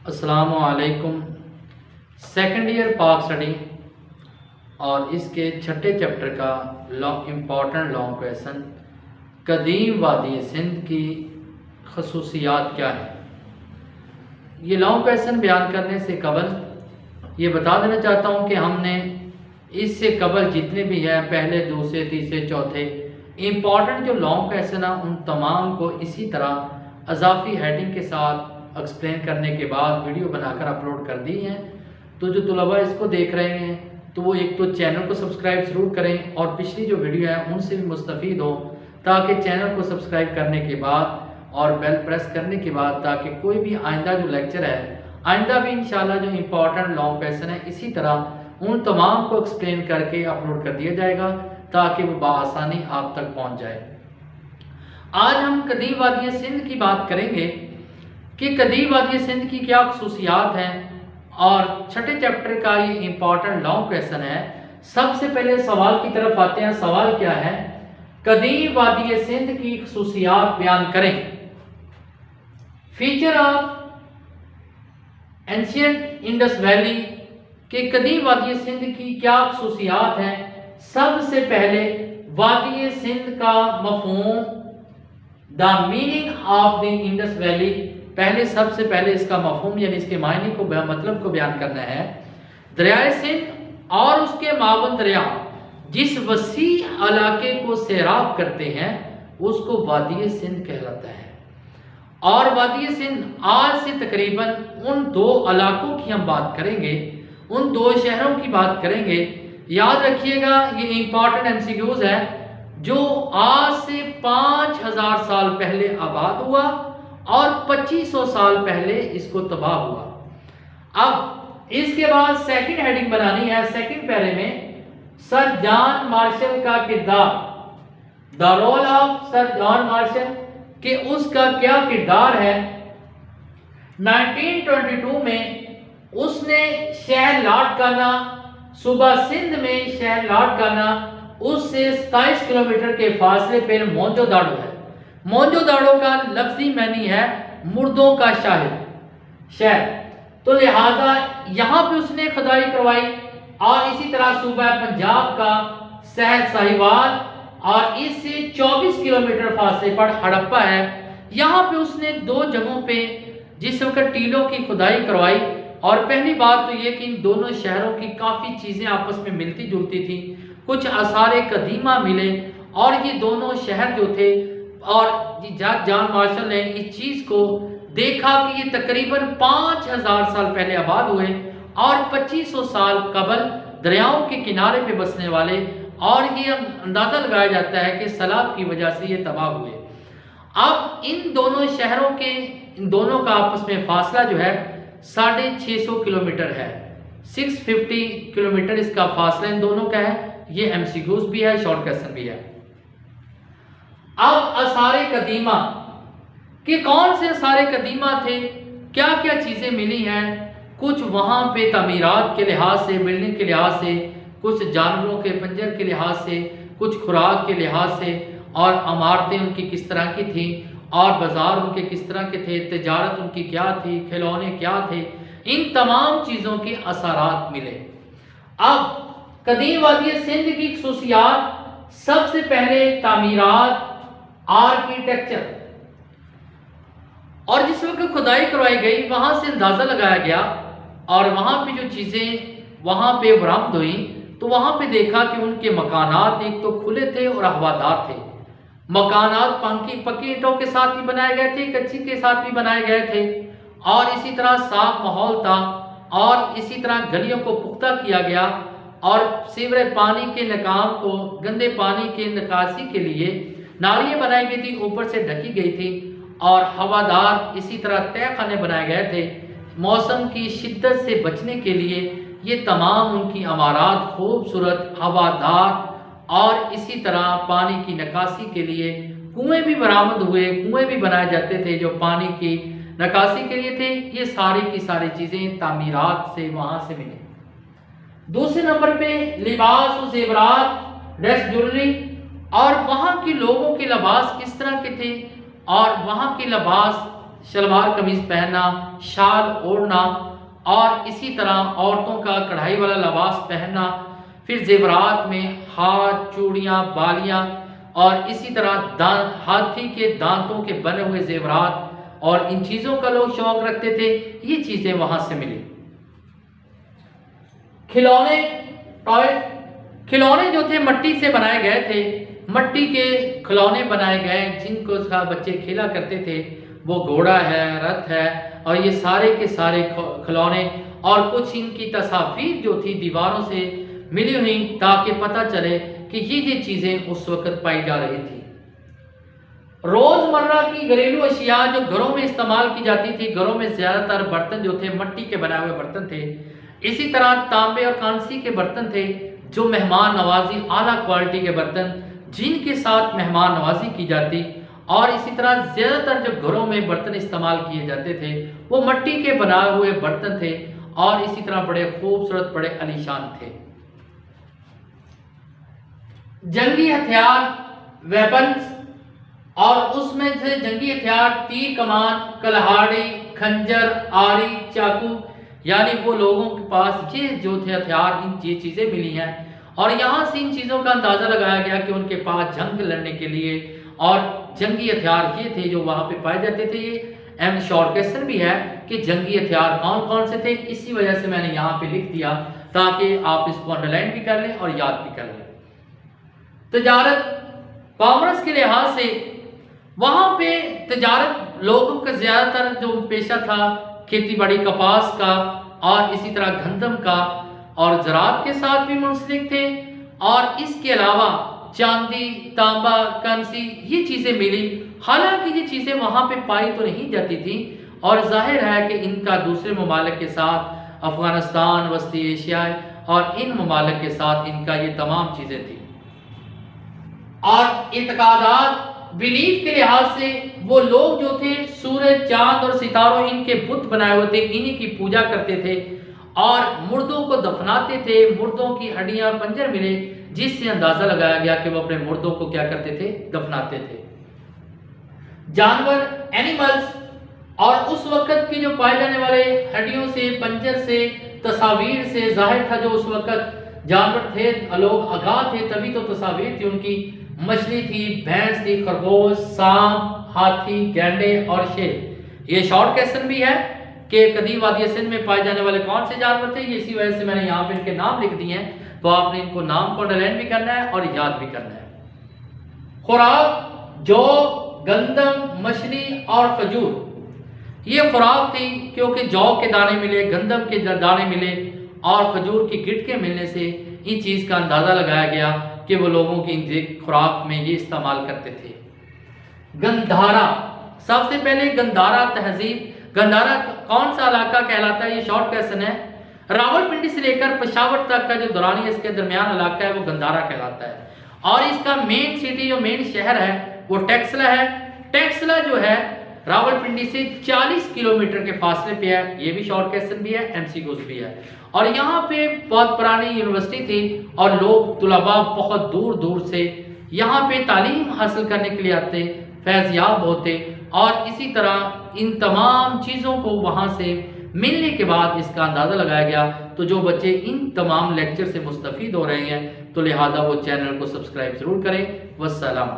السلام علیکم۔ Second year پاک اسٹڈی اور اس کے چھٹے چیپٹر کا امپورٹنٹ لانگ کویسچن، قدیم وادی سندھ کی خصوصیات کیا ہے؟ یہ لانگ کویسچن بیان کرنے سے قبل یہ بتا دینا چاہتا ہوں کہ ہم نے اس سے قبل جتنے بھی ہیں پہلے، دوسرے، تیسرے، چوتھے امپورٹنٹ جو لانگ کویسچن ہیں ان تمام کو اسی طرح اضافی ہیڈنگ کے ساتھ ایکسپلین کرنے کے بعد ویڈیو بنا کر اپلوڈ کر دی ہیں۔ تو جو طلباء اس کو دیکھ رہے ہیں تو وہ ایک تو چینل کو سبسکرائب ضرور کریں اور پچھلی جو ویڈیو ہیں ان سے بھی مستفید ہوں، تاکہ چینل کو سبسکرائب کرنے کے بعد اور بیل پریس کرنے کے بعد تاکہ کوئی بھی آئندہ جو لیکچر ہے، آئندہ بھی انشاءاللہ جو امپورٹنٹ لانگ کویسچن ہے اسی طرح ان تمام کو ایکسپلین کر کے اپلوڈ کر دیا جائے گا تاکہ وہ بآسانی آپ تک پہنچ جائے۔ آج ہم قدیم وادی سندھ کی بات کریں گے کہ قدیم وادی سندھ کی کیا خصوصیات ہیں، اور چھٹے چیپٹر کا یہ امپورٹنٹ لانگ کویسچن ہے۔ سب سے پہلے سوال کی طرف آتے ہیں۔ سوال کیا ہے؟ قدیم وادی سندھ کی خصوصیات بیان کریں۔ Feature of ancient Indus valley کہ قدیم وادی سندھ کی کیا خصوصیات ہیں۔ سب سے پہلے وادی سندھ کا مفہوم، the meaning of the Indus valley, سب سے پہلے اس کا مفہوم یعنی اس کے معنی کو، مطلب کو بیان کرنا ہے۔ دریائے سندھ اور اس کے معاون دریا جس وسیع علاقے کو سیراب کرتے ہیں اس کو وادی سندھ کہلاتا ہے، اور وادی سندھ آج سے تقریباً ان دو علاقوں کی ہم بات کریں گے، ان دو شہروں کی بات کریں گے۔ یاد رکھیے گا یہ امپورٹنٹ MCQs ہے، جو آج سے 5000 سال پہلے آباد ہوا اور 2500 سال پہلے اس کو تباہ ہوا۔ اب اس کے بعد سیکنڈ ہیڈنگ بنانی ہے۔ سیکنڈ پیرے میں سر جان مارشل کا کردار، the role of sir John Marshall, کہ اس کا کیا کردار ہے۔ 1922 میں اس نے شہر لاڑکانہ، صوبہ سندھ میں شہر لاڑکانہ، اس سے 27 کلومیٹر کے فاصلے پر موہنجو داڑو ہے۔ موہنجو داڑو کا لفظی معنی ہے مردوں کا شہر، تو لہٰذا یہاں پہ اس نے کھدائی کروائی، اور اسی طرح صوبہ پنجاب کا شہر ساہیوال، اور اس سے 24 کلومیٹر فاصلے پر ہڑپا ہے۔ یہاں پہ اس نے دو جگہوں پہ جس وقت ٹیلوں کی کھدائی کروائی، اور پہلی بات تو یہ کہ ان دونوں شہروں کی کافی چیزیں آپس میں ملتی جلتی تھیں، کچھ آثار قدیمہ ملے، اور یہ دونوں شہر جو تھے، اور جان مارشل نے اس چیز کو دیکھا کہ یہ تقریباً 5000 سال پہلے آباد ہوئے اور 2500 سال قبل دریاؤں کے کنارے پہ بسنے والے، اور یہ اندازہ لگایا جاتا ہے کہ سیلاب کی وجہ سے یہ تباہ ہوئے۔ اب ان دونوں شہروں کے، ان دونوں کا آپس میں فاصلہ جو ہے 650 کلومیٹر ہے، 650 کلومیٹر اس کا فاصلہ ان دونوں کا ہے۔ یہ MCQs بھی ہے، شارٹ کویسچن بھی ہے۔ اب آثار قدیمہ کہ کون سے آثار قدیمہ تھے، کیا کیا چیزیں ملی ہیں۔ کچھ وہاں پہ تعمیرات کے لحاظ سے، بلڈنگ کے لحاظ سے، کچھ جانوروں کے پنجر کے لحاظ سے، کچھ خوراک کے لحاظ سے، اور عمارتیں ان کی کس طرح کی تھیں، اور بازار ان کے کس طرح کے تھے، تجارت ان کی کیا تھی، کھلونے کیا تھے، ان تمام چیزوں کے اثرات ملے۔ اب قدیم وادی سندھ کی خصوصیات، سب سے پہلے تعمیرات، آرکیٹیکچر، اور جس وقت کھدائی کروائی گئی وہاں سے اندازہ لگایا گیا، اور وہاں پہ جو چیزیں وہاں پہ برآمد ہوئیں تو وہاں پہ دیکھا کہ ان کے مکانات ایک تو کھلے تھے اور ہوادار تھے۔ مکانات پکی اینٹوں کے ساتھ بھی بنائے گئے تھے، کچی کے ساتھ بھی بنائے گئے تھے، اور اسی طرح صاف ماحول تھا، اور اسی طرح گلیوں کو پختہ کیا گیا، اور سیوریج پانی کے نکام کو، گندے پانی کے نکاسی کے لیے نالیاں بنائی گئی تھی، اوپر سے ڈھکی گئی تھی، اور ہوادار اسی طرح تہہ خانے بنائے گئے تھے موسم کی شدت سے بچنے کے لیے۔ یہ تمام ان کی عمارات خوبصورت، ہوادار، اور اسی طرح پانی کی نکاسی کے لیے کنویں بھی برآمد ہوئے، کنویں بھی بنائے جاتے تھے جو پانی کی نکاسی کے لیے تھے۔ یہ ساری کی ساری چیزیں تعمیرات سے وہاں سے ملیں۔ دوسرے نمبر پہ لباس و زیورات، ڈریس جولری، اور وہاں کے لوگوں کے لباس کس طرح کے تھے، اور وہاں کے لباس شلوار قمیض پہننا، شال اوڑھنا، اور اسی طرح عورتوں کا کڑھائی والا لباس پہننا، پھر زیورات میں ہاتھ، چوڑیاں، بالیاں، اور اسی طرح ہاتھی کے دانتوں کے بنے ہوئے زیورات، اور ان چیزوں کا لوگ شوق رکھتے تھے. یہ چیزیں وہاں سے ملی. کھلونے، کھلونے جو تھے مٹی سے بنائے گئے تھے. مٹی کے کھلونے بنائے گئے جن کو بچے کھیلا کرتے تھے. وہ گھوڑا ہے، رتھ ہے، اور یہ سارے کے سارے کھلونے، اور کچھ ان کی تصاویر جو تھی دیواروں سے ملی ہوئی، تاکہ پتہ چلے کہ یہ چیزیں اس وقت پائی جا رہی تھی. روزمرہ کی گھریلو اشیاء جو گھروں میں استعمال کی جاتی تھی، گھروں میں زیادہ تر برتن جو تھے مٹی کے بنائے ہوئے برتن تھے. اسی طرح تانبے اور کانسی کے برتن تھے، جو مہمان نوازی، اعلیٰ کوالٹی کے برتن جن کے ساتھ مہمان نوازی کی جاتی. اور اسی طرح زیادہ تر جو گھروں میں برتن استعمال کیے جاتے تھے وہ مٹی کے بنائے ہوئے برتن تھے، اور اسی طرح بڑے خوبصورت، بڑے عالیشان تھے. جنگی ہتھیار، ویپنز، اور اس میں سے جنگی ہتھیار تیر کمان، کلہاڑی، خنجر، آری، چاقو، یعنی وہ لوگوں کے پاس یہ جو تھے ہتھیار، یہ چیزیں ملی ہیں. اور یہاں سے ان چیزوں کا اندازہ لگایا گیا کہ ان کے پاس جنگ لڑنے کے لیے اور جنگی ہتھیار یہ تھے جو وہاں پہ پائے جاتے تھے. یہ شارٹ کوسچن بھی ہے کہ جنگی ہتھیار کون کون سے تھے، اسی وجہ سے میں نے یہاں پہ لکھ دیا تاکہ آپ اس کو انڈرلائن بھی کر لیں اور یاد بھی کر لیں. تجارت، کامرس کے لحاظ سے وہاں پہ تجارت لوگوں کا زیادہ تر جو پیشہ تھا کھیتی باڑی، کپاس کا، اور اسی طرح گندم کا، اور زراعت کے ساتھ بھی منسلک تھے. اور اس کے علاوہ چاندی، تانبا، کانسی، یہ چیزیں ملی. حالانکہ یہ چیزیں وہاں پہ پائی تو نہیں جاتی تھی، اور ظاہر ہے کہ ان کا دوسرے ممالک کے ساتھ، افغانستان، وسطی ایشیا اور ان ممالک کے ساتھ ان کا یہ تمام چیزیں تھیں. اور اعتقادات، بلیف کے لحاظ سے وہ لوگ جو تھے سورج، چاند اور ستاروں، ان کے بت بنائے ہوئے تھے، انہی کی پوجا کرتے تھے، اور مردوں کو دفناتے تھے. مردوں کی ہڈیاں، پنجر ملے جس سے اندازہ لگایا گیا کہ وہ اپنے مردوں کو کیا کرتے تھے، دفناتے تھے. جانور، اینیملز، اور اس وقت کے جو پائے جانے والے ہڈیوں سے، پنجر سے، تصاویر سے ظاہر تھا جو اس وقت جانور تھے، لوگ آگاہ تھے تبھی تو تصاویر تھی ان کی. مچھلی تھی، بھینس تھی، خرگوش، سانپ، ہاتھی، گینڈے اور شیر. یہ شارٹ کوسچن بھی ہے کہ قدیم وادی سندھ میں پائے جانے والے کون سے جانور تھے. یہ اسی وجہ سے میں نے یہاں پہ ان کے نام لکھ دیے ہیں، تو آپ نے ان کو نام کو انڈرلائن بھی کرنا ہے اور یاد بھی کرنا ہے. خوراک، جو، گندم، مچھلی اور کھجور، یہ خوراک تھی کیونکہ جو کے دانے ملے، گندم کے دانے ملے اور کھجور کی گٹکیں ملنے سے ان چیز کا اندازہ لگایا گیا کہ وہ لوگوں کی خوراک میں یہ استعمال کرتے تھے. گندھارا، سب سے پہلے گندھارا تہذیب. گندھارا کون سا علاقہ کہلاتا ہے، یہ شارٹ کوسچن ہے. راول پنڈی سے لے کر پشاور تک کا جو دورانی اس کے درمیان علاقہ ہے وہ گندھارا کہلاتا ہے. اور اس کا مین سٹی جو مین شہر ہے وہ ٹیکسلا ہے. ٹیکسلا جو ہے راول پنڈی سے 40 کلومیٹر کے فاصلے پہ ہے. یہ بھی شارٹ کوسچن بھی ہے، ایم سی کیوز بھی ہے. اور یہاں پہ بہت پرانی یونیورسٹی تھی اور لوگ طلباء بہت دور دور سے یہاں پہ تعلیم حاصل کرنے کے لیے آتے، فیض یاب ہوتے. اور اسی طرح ان تمام چیزوں کو وہاں سے ملنے کے بعد اس کا اندازہ لگایا گیا. تو جو بچے ان تمام لیکچر سے مستفید ہو رہے ہیں تو لہٰذا وہ چینل کو سبسکرائب ضرور کریں. والسلام.